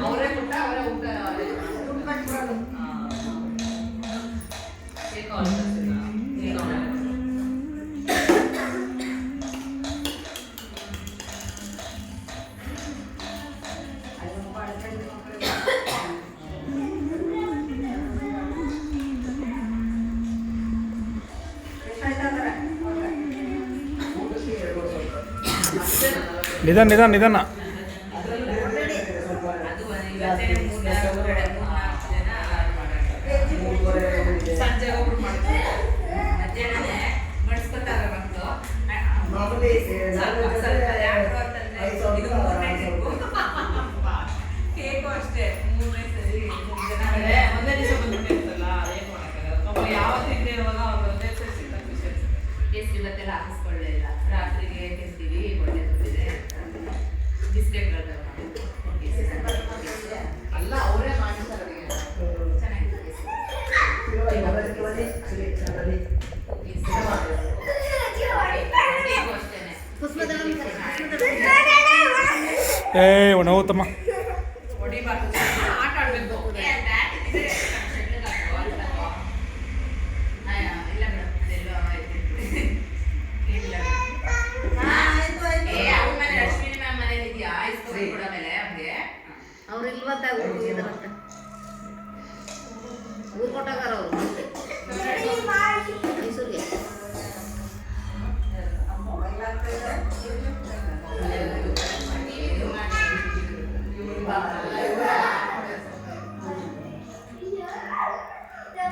ಅವರೇ ಊಟ ಅವರೇ ಊಟ ನಿಧಾನ ನಿಧಾನ ನಿಧಾನ. ಸಂಜೆ ಒಬ್ರು ಮಾಡ್ತಾರೆ, ಮಧ್ಯಾಹ್ನನೇ ಮಡ್ಸ್ಕೊತಾರೆ ಮಕ್ಕಳು. ಕೇಕು ಅಷ್ಟೇ 3ನೇ ಸರಿ 3 ಜನ ಒಂದೇ ದಿವಸ ಬಂದ್ಬಿಟ್ಟಿರ್ತಲ್ಲ, ಏನು ಮಾಡೋಕ್ಕಾಗಲ್ಲ. ಯಾವತ್ತು ಹಿಂದೆ ಇರುವಾಗ ಅವ್ರು ಒಂದೇ ಸರಿ ಸಿಗ್ತಾರೆ. ಖುಷಿ ಅನ್ಸುತ್ತೆ. ಟೇಸ್ಟ್ ಇವತ್ತೆಲ್ಲ ಹಾಕಿಸ್ಕೊಳ್ಳೇ ಇಲ್ಲ, ರಾತ್ರಿಗೆ ತಿಂತೀವಿ. ಒಳ್ಳೆ ಬಂದಿದೆ ಬಿಸ್ಕೆಟ್ಗಳು ಅಲ್ಲ, ಅವರೇ ಮಾಡಿಸ್ತಾರೆ. ಏ ನೋವುತ್ತಮ್ಮ. ಆಟ ಆಡ್ಬೇಕು. ಅಶ್ವಿನಿ ಮ್ಯಾಮ್ ಮನೇಲಿ ಇದೆಯಾ? ಕೂಡ ಮೇಲೆ ಅವ್ರಿಗೆ ಅವ್ರು ಇಲ್ವತ್ತಾಗ ಹೋಗಿದಾರಂತೆ, ಊರು ಕೊಟ್ಟಾಗಾರ ಅವರು ಮೈಸೂರಿಗೆ. Bye.